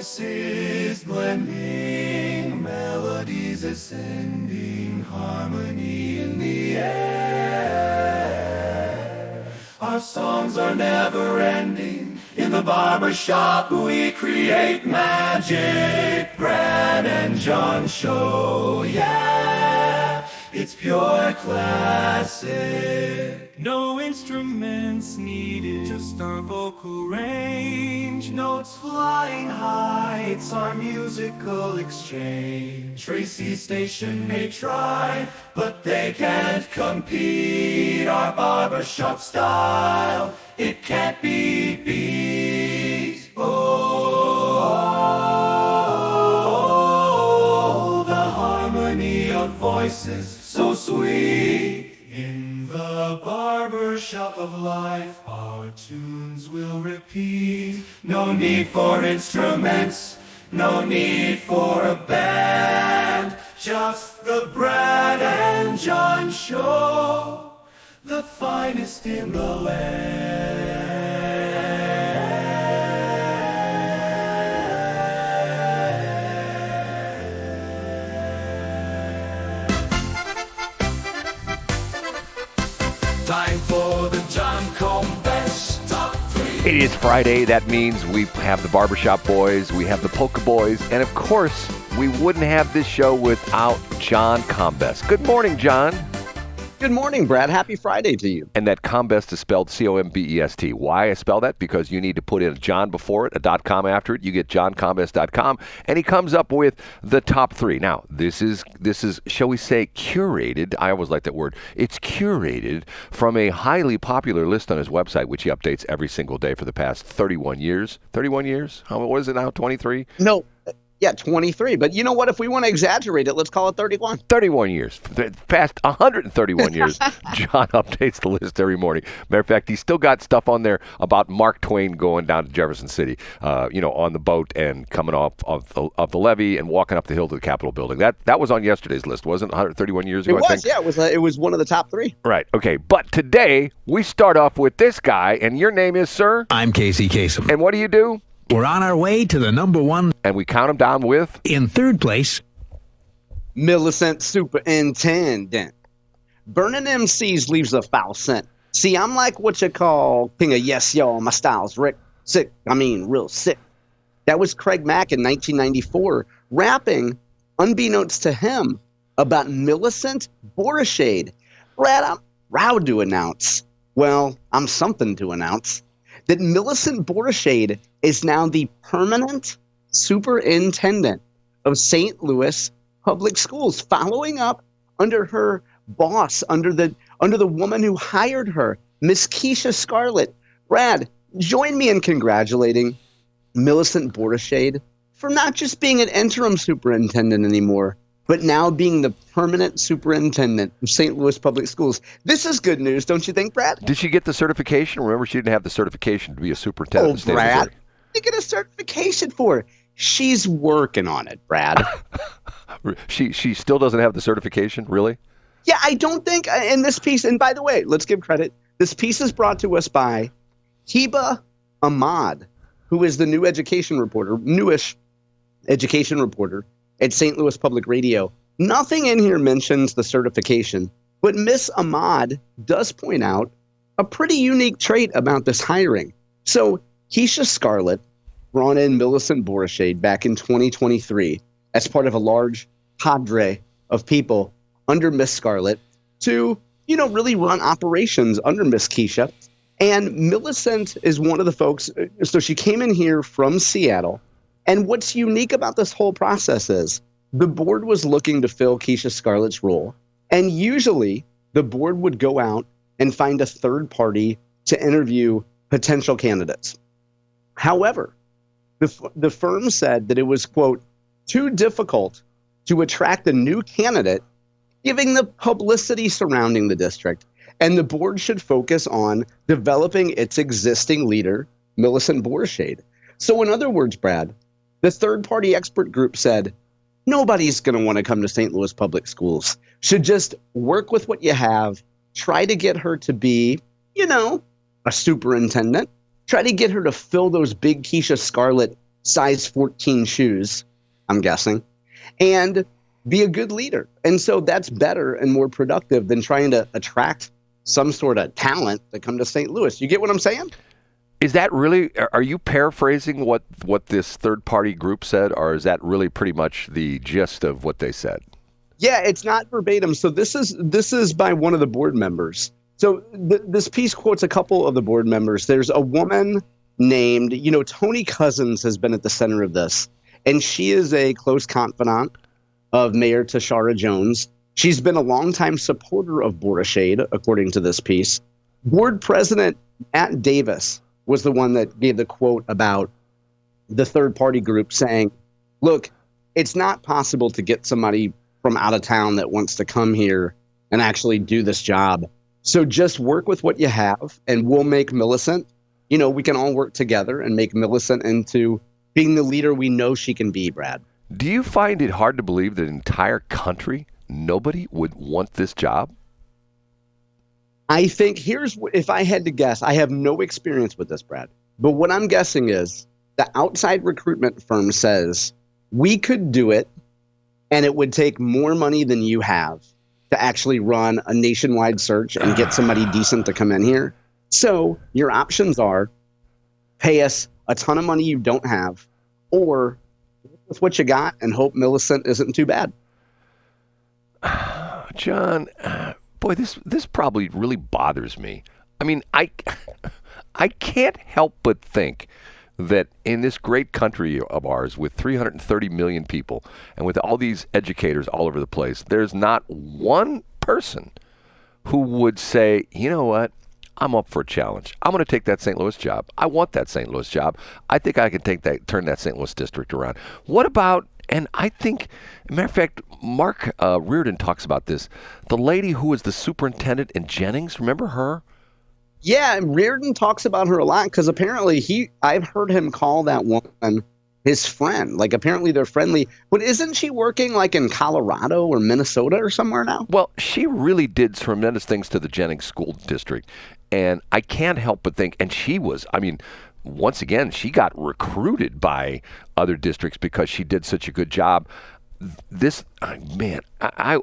voices blending, melodies ascending, harmony in the air. Our songs are never ending. In the barbershop we create magic. Brad and John show, yeah, it's pure classic. No instruments needed, just our vocal range. Notes flying high, it's our musical exchange. Tracy's station may try, but they can't compete. Our barbershop style, it can't be beat. Oh, the harmony of voices, so sweet. In the barbershop of life, our tunes will repeat. No need for instruments, no need for a band. Just the Brad and John show, the finest in the land. Time for the John Combest Top 3. It is Friday. That means we have the Barbershop Boys, we have the Polka Boys, and of course, we wouldn't have this show without John Combest. Good morning, John. Good morning, Brad. Happy Friday to you. And that Combest is spelled C-O-M-B-E-S-T. Why I spell that? Because you need to put in a John before it, a .com after it. You get johncombest.com, and he comes up with the top 3. Now, this is, shall we say, curated. I always like that word. It's curated from a highly popular list on his website, which he updates every single day for the past 31 years. 31 years? What is it now, 23? No. Yeah, 23. But you know what? If we want to exaggerate it, let's call it 31. 31 years. Past 131 years, John updates the list every morning. Matter of fact, he's still got stuff on there about Mark Twain going down to Jefferson City, on the boat and coming off of the levee and walking up the hill to the Capitol building. That was on yesterday's list, wasn't it? 131 years ago, I think? Yeah. It was one of the top 3. Right. Okay. But today, we start off with this guy, and your name is, sir? I'm Casey Kasem. And what do you do? We're on our way to the number 1. And we count him down with? In third place, Millicent Superintendent. Burning MCs leaves a foul scent. See, I'm like what you call king of yes, y'all. My style's real sick. That was Craig Mack in 1994, rapping, unbeknownst to him, about Millicent Borishade. Brad, I'm proud to announce, I'm something to announce, that Millicent Borishade is now the permanent superintendent of St. Louis Public Schools, following up under her boss, under the woman who hired her, Miss Keisha Scarlett. Brad, join me in congratulating Millicent Borishade for not just being an interim superintendent anymore, but now being the permanent superintendent of St. Louis Public Schools. This is good news, don't you think, Brad? Did she get the certification? Remember, she didn't have the certification to be a superintendent in the state of Missouri. Brad, what did you get a certification for? She's working on it, Brad. She still doesn't have the certification, really? Yeah, I don't think in this piece, and by the way, let's give credit. This piece is brought to us by Hiba Ahmad, who is the newish education reporter at St. Louis Public Radio. Nothing in here mentions the certification, but Miss Ahmad does point out a pretty unique trait about this hiring. So Keisha Scarlett brought in Millicent Borishade back in 2023 as part of a large cadre of people under Miss Scarlett to, really run operations under Miss Keisha. And Millicent is one of the folks. So she came in here from Seattle. And what's unique about this whole process is the board was looking to fill Keisha Scarlett's role. And usually the board would go out and find a third party to interview potential candidates. However, the firm said that it was, quote, too difficult to attract a new candidate, given the publicity surrounding the district, and the board should focus on developing its existing leader, Millicent Borishade. So in other words, Brad, the third-party expert group said, nobody's going to want to come to St. Louis Public Schools. Should just work with what you have, try to get her to be, a superintendent, try to get her to fill those big Keisha Scarlett size 14 shoes, I'm guessing, and be a good leader. And so that's better and more productive than trying to attract some sort of talent to come to St. Louis. You get what I'm saying? Is that really, are you paraphrasing what this third-party group said, or is that really pretty much the gist of what they said? Yeah, it's not verbatim. So this is by one of the board members. So this piece quotes a couple of the board members. There's a woman named, Tony Cousins has been at the center of this, and she is a close confidant of Mayor Tashara Jones. She's been a longtime supporter of Borishade, according to this piece. Board President Matt Davis was the one that gave the quote about the third-party group saying, look, it's not possible to get somebody from out of town that wants to come here and actually do this job. So just work with what you have, and we'll make Millicent, we can all work together and make Millicent into being the leader we know she can be, Brad. Do you find it hard to believe that the entire country, nobody would want this job? I think if I had to guess, I have no experience with this, Brad, but what I'm guessing is the outside recruitment firm says we could do it, and it would take more money than you have to actually run a nationwide search and get somebody decent to come in here. So your options are pay us a ton of money you don't have, or with what you got and hope Millicent isn't too bad. John, boy, this probably really bothers me. I mean, I can't help but think that in this great country of ours with 330 million people and with all these educators all over the place, there's not one person who would say, you know what, I'm up for a challenge. I'm going to take that St. Louis job. I want that St. Louis job. I think I can turn that St. Louis district around. What about, and I think, matter of fact, Mark Reardon talks about this, the lady who was the superintendent in Jennings, remember her? Yeah, and Reardon talks about her a lot because apparently I've heard him call that woman his friend. Like, apparently they're friendly. But isn't she working like in Colorado or Minnesota or somewhere now? Well, she really did tremendous things to the Jennings School District. And I can't help but think, and she was, once again, she got recruited by other districts because she did such a good job. I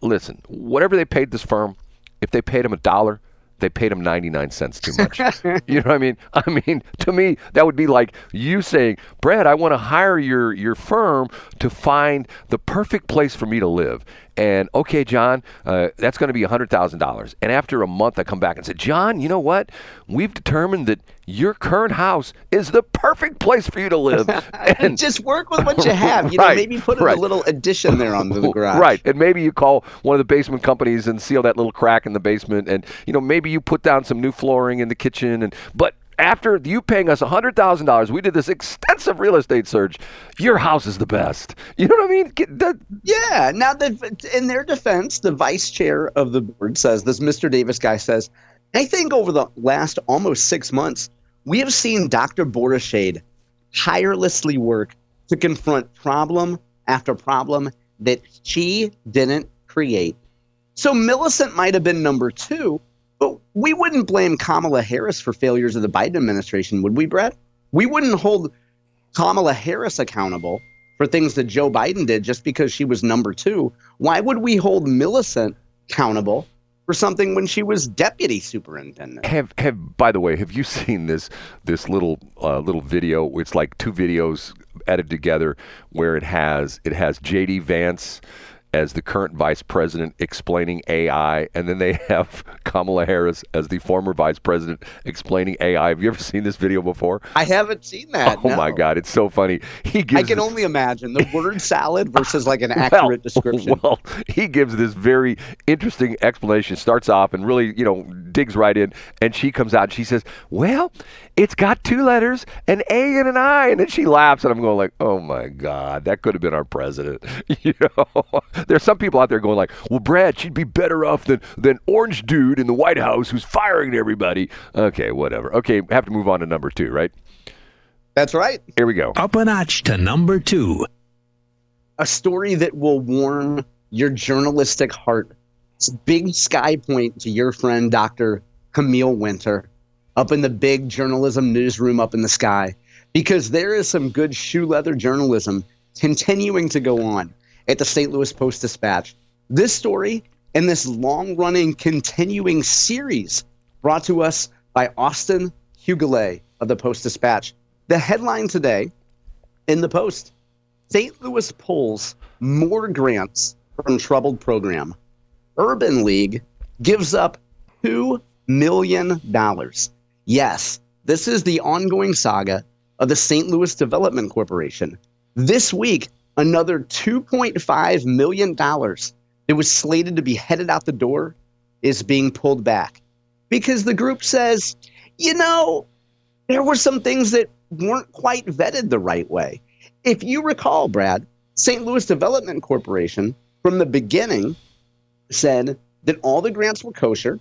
listen, whatever they paid this firm, if they paid him $1, they paid him 99 cents too much. You know what I mean? To me, that would be like you saying, Brad, I want to hire your firm to find the perfect place for me to live. And okay, John, that's going to be $100,000. And after a month, I come back and say, John, you know what? We've determined that your current house is the perfect place for you to live. And just work with what you have. Maybe put in a little addition there on the garage. Right. And maybe you call one of the basement companies and seal that little crack in the basement. And, maybe you put down some new flooring in the kitchen. But after you paying us $100,000, we did this extensive real estate search. Your house is the best. You know what I mean? Yeah. Now, in their defense, the vice chair of the board says, this Mr. Davis guy says, I think over the last almost 6 months, we have seen Dr. Borishade tirelessly work to confront problem after problem that she didn't create. So Millicent might have been number 2, but we wouldn't blame Kamala Harris for failures of the Biden administration, would we, Brett? We wouldn't hold Kamala Harris accountable for things that Joe Biden did just because she was number 2. Why would we hold Millicent accountable for something when she was deputy superintendent? By the way, have you seen this little video? It's like 2 videos edited together where it has J.D. Vance as the current vice president explaining AI, and then they have Kamala Harris as the former vice president explaining AI. Have you ever seen this video before? I haven't seen that. Oh, no. My God, it's so funny. I can only imagine the word salad versus like an accurate description. Well, he gives this very interesting explanation. Starts off and really, digs right in, and she comes out and she says, well, it's got 2 letters, an A and an I, and then she laughs, and I'm going like, oh my God, that could have been our president. There's some people out there going like, well, Brad, she'd be better off than orange dude in the White House who's firing everybody. Okay, whatever. Okay, have to move on to number 2, right? That's right. Here we go. Up a notch to number 2. A story that will warm your journalistic heart. It's a big sky point to your friend, Dr. Camille Winter, up in the big journalism newsroom up in the sky. because there is some good shoe leather journalism continuing to go on at the St. Louis Post-Dispatch. This story and this long-running continuing series brought to us by Austin Hughley of the Post-Dispatch. The headline today in the Post: St. Louis pulls more grants from troubled program. Urban League gives up $2 million. Yes, this is the ongoing saga of the St. Louis Development Corporation. This week, another $2.5 million that was slated to be headed out the door is being pulled back because the group says, there were some things that weren't quite vetted the right way. If you recall, Brad, St. Louis Development Corporation from the beginning said that all the grants were kosher.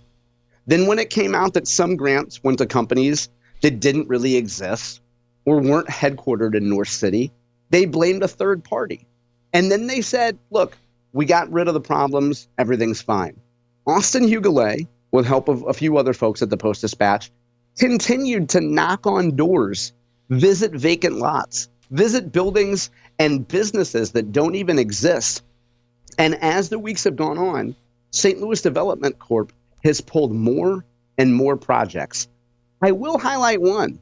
Then when it came out that some grants went to companies that didn't really exist or weren't headquartered in North City, they blamed a third party. And then they said, look, we got rid of the problems. Everything's fine. Austin Hughley, with help of a few other folks at the Post-Dispatch, continued to knock on doors, visit vacant lots, visit buildings and businesses that don't even exist. And as the weeks have gone on, St. Louis Development Corp has pulled more and more projects. I will highlight one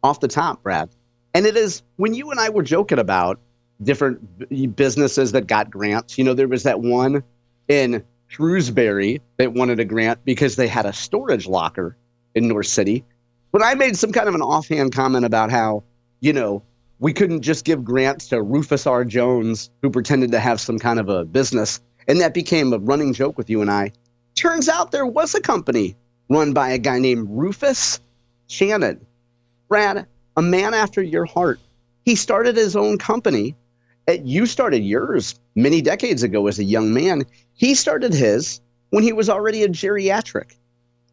off the top, Brad. And it is when you and I were joking about different businesses that got grants. There was that one in Shrewsbury that wanted a grant because they had a storage locker in North City. But I made some kind of an offhand comment about how, we couldn't just give grants to Rufus R. Jones, who pretended to have some kind of a business. And that became a running joke with you and I. Turns out there was a company run by a guy named Rufus Shannon. Brad, a man after your heart. He started his own company. You started yours many decades ago as a young man. He started his when he was already a geriatric.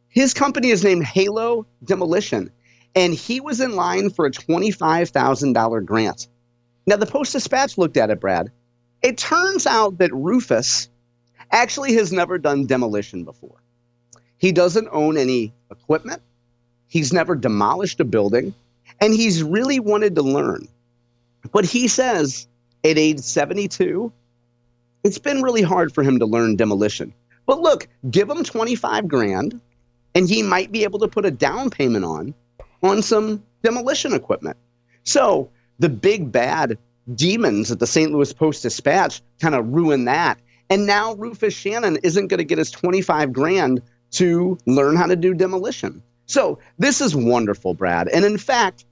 His company is named Halo Demolition, and he was in line for a $25,000 grant. Now, the Post-Dispatch looked at it, Brad. It turns out that Rufus actually has never done demolition before. He doesn't own any equipment. He's never demolished a building, and he's really wanted to learn. But he says at age 72, it's been really hard for him to learn demolition. But look, give him 25 grand, and he might be able to put a down payment on some demolition equipment. So the big bad demons at the St. Louis Post-Dispatch kind of ruined that. And now Rufus Shannon isn't going to get his 25 grand to learn how to do demolition. So this is wonderful, Brad. And in fact,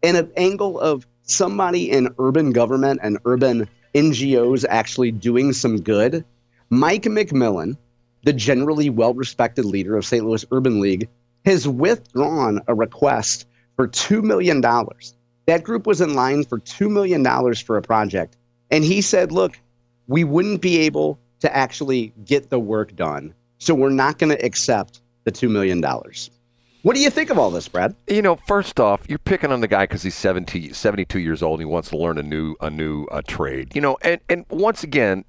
in an angle of somebody in urban government and urban NGOs actually doing some good, Mike McMillan, the generally well-respected leader of St. Louis Urban League, has withdrawn a request for $2 million. That group was in line for $2 million for a project. And he said, look, we wouldn't be able to actually get the work done. So we're not going to accept the $2 million. What do you think of all this, Brad? First off, you're picking on the guy because he's 72 years old and he wants to learn a new trade. And once again,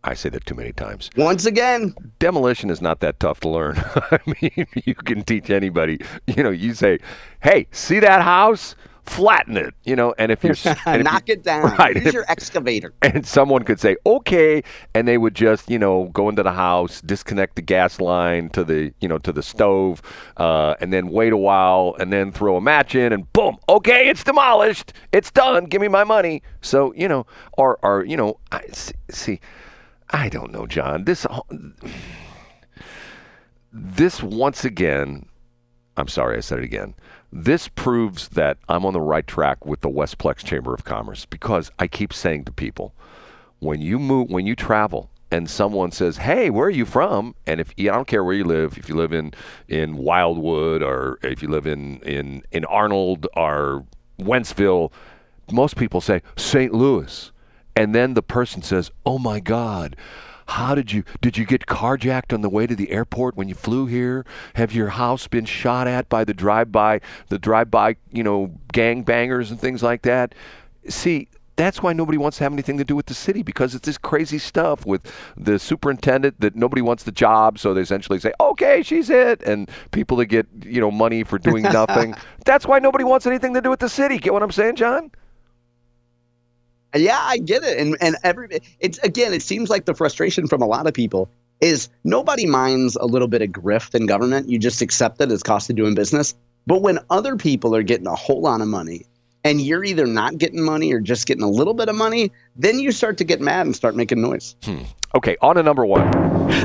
I say that too many times. Once again, demolition is not that tough to learn. I mean, you can teach anybody. You say, "Hey, see that house? Flatten it." And if you're knock it down. Right, Use your excavator. And someone could say, "Okay," and they would just, go into the house, disconnect the gas line to the stove, and then wait a while, and then throw a match in, and boom, okay, it's demolished, it's done. Give me my money. So I don't know, John. This once again, I'm sorry, I said it again. This proves that I'm on the right track with the Westplex Chamber of Commerce, because I keep saying to people, when you travel and someone says, "Hey, where are you from?" And I don't care where you live, if you live in Wildwood or if you live in Arnold or Wentzville, most people say St. Louis. And then the person says, "Oh my God, did you get carjacked on the way to the airport when you flew here? Have your house been shot at by the drive-by, gangbangers and things like that?" See, That's why nobody wants to have anything to do with the city, because it's this crazy stuff with the superintendent that nobody wants the job, so they essentially say, okay, she's it, and people that get money for doing nothing. That's why nobody wants anything to do with the city. Get what I'm saying, John? Yeah, I get it. And it seems like the frustration from a lot of people is nobody minds a little bit of grift in government. You just accept it as cost of doing business. But when other people are getting a whole lot of money, and you're either not getting money or just getting a little bit of money, then you start to get mad and start making noise. Okay, on to number one.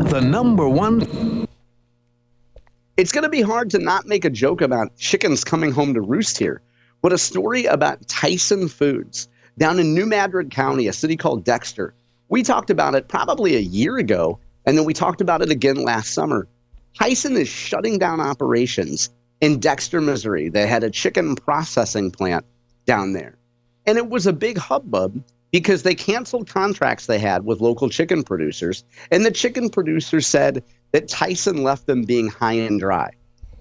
The number one. It's going to be hard to not make a joke about chickens coming home to roost here, but a story about Tyson Foods down in New Madrid County, a city called Dexter. We talked about it probably a year ago, and then we talked about it again last summer. Tyson is shutting down operations in Dexter, Missouri. They had a chicken processing plant down there. And it was a big hubbub because they canceled contracts they had with local chicken producers. And the chicken producers said that Tyson left them being high and dry.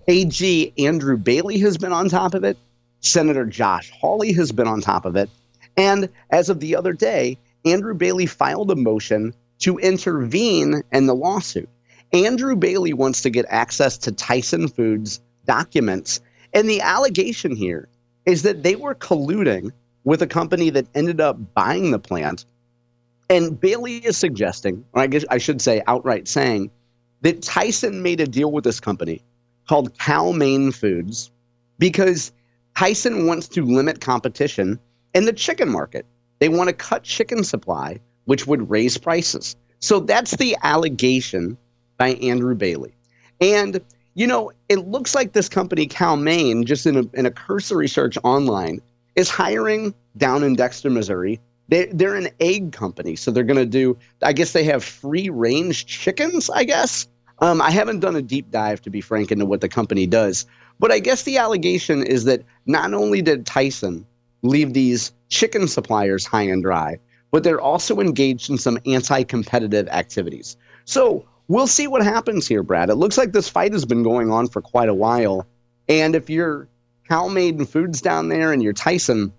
AG Andrew Bailey has been on top of it. Senator Josh Hawley has been on top of it. And as of the other day, Andrew Bailey filed a motion to intervene in the lawsuit. Andrew Bailey wants to get access to Tyson Foods documents. And the allegation here is that they were colluding with a company that ended up buying the plant. And Bailey is suggesting, or I guess I should say outright saying, that Tyson made a deal with this company called Cal-Maine Foods because Tyson wants to limit competition in the chicken market. They want to cut chicken supply, which would raise prices. So that's the allegation by Andrew Bailey. And it looks like this company, Cal-Maine, just in a cursory search online, is hiring down in Dexter, Missouri. They're an egg company, so they're going to do, I guess they have free-range chickens, I guess. I haven't done a deep dive, to be frank, into what the company does. But I guess the allegation is that not only did Tyson leave these chicken suppliers high and dry, but they're also engaged in some anti-competitive activities. So we'll see what happens here, Brad. It looks like this fight has been going on for quite a while. And if you're Cal-Maine Foods down there and you're Tyson,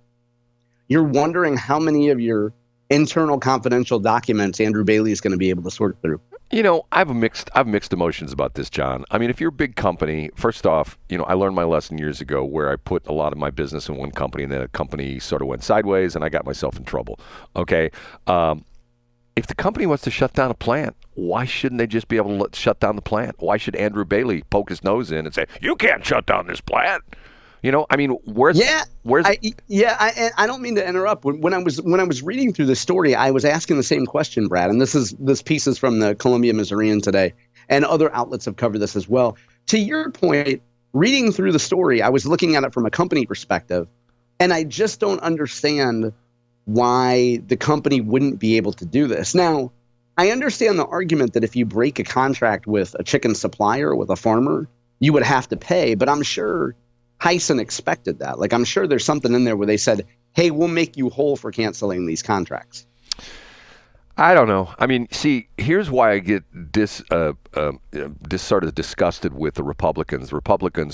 you're wondering how many of your internal confidential documents Andrew Bailey is going to be able to sort through. I have mixed emotions about this, John. I mean, if you're a big company, first off, I learned my lesson years ago where I put a lot of my business in one company, and then a company sort of went sideways, and I got myself in trouble. Okay. If the company wants to shut down a plant, why shouldn't they just be able to shut down the plant? Why should Andrew Bailey poke his nose in and say, you can't shut down this plant? Where's I don't mean to interrupt. When I was reading through the story, I was asking the same question, Brad. And this piece is from the Columbia Missourian today, and other outlets have covered this as well. To your point, reading through the story, I was looking at it from a company perspective, and I just don't understand why the company wouldn't be able to do this. Now, I understand the argument that if you break a contract with a chicken supplier, with a farmer, you would have to pay, but I'm sure Tyson expected that. Like, I'm sure there's something in there where they said, hey, we'll make you whole for canceling these contracts. I don't know. I mean, see, here's why I get sort of disgusted with the Republicans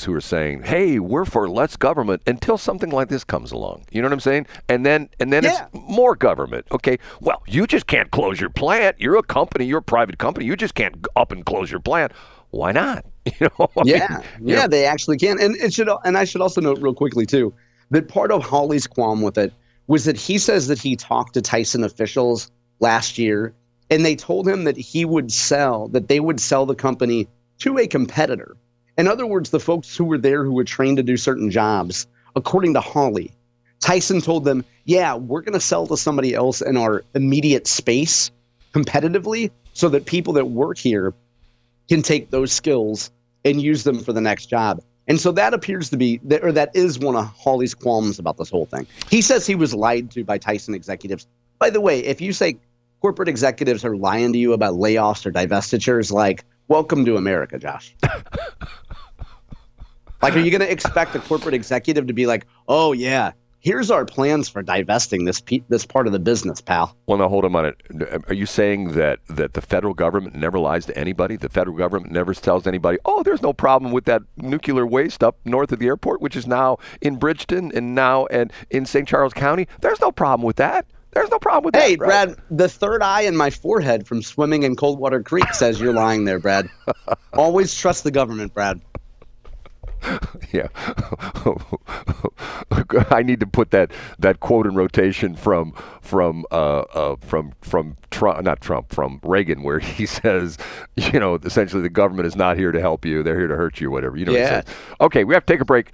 who are saying, hey, we're for less government, until something like this comes along. You know what I'm saying? And then it's more government. Okay, well, you just can't close your plant. You're a company. You're a private company. You just can't up and close your plant. Why not? They actually can. And I should also note real quickly, too, that part of Hawley's qualm with it was that he says that he talked to Tyson officials last year, and they told him that they would sell the company to a competitor. In other words, the folks who were there who were trained to do certain jobs, according to Hawley, Tyson told them, yeah, we're going to sell to somebody else in our immediate space competitively so that people that work here can take those skills and use them for the next job. And so that appears to be, or that is one of Hawley's qualms about this whole thing. He says he was lied to by Tyson executives. By the way, if you say corporate executives are lying to you about layoffs or divestitures, like, welcome to America, Josh. Like, are you going to expect a corporate executive to be like, oh, yeah, here's our plans for divesting this part of the business, pal. Well, now hold on a minute. Are you saying that the federal government never lies to anybody? The federal government never tells anybody, oh, there's no problem with that nuclear waste up north of the airport, which is now in Bridgeton and in St. Charles County? There's no problem with that. There's no problem with that. Hey, Brad, the third eye in my forehead from swimming in Coldwater Creek says you're lying there, Brad. Always trust the government, Brad. Yeah. I need to put that quote in rotation from Reagan, where he says, essentially the government is not here to help you, they're here to hurt you, whatever. Yeah. Okay, we have to take a break.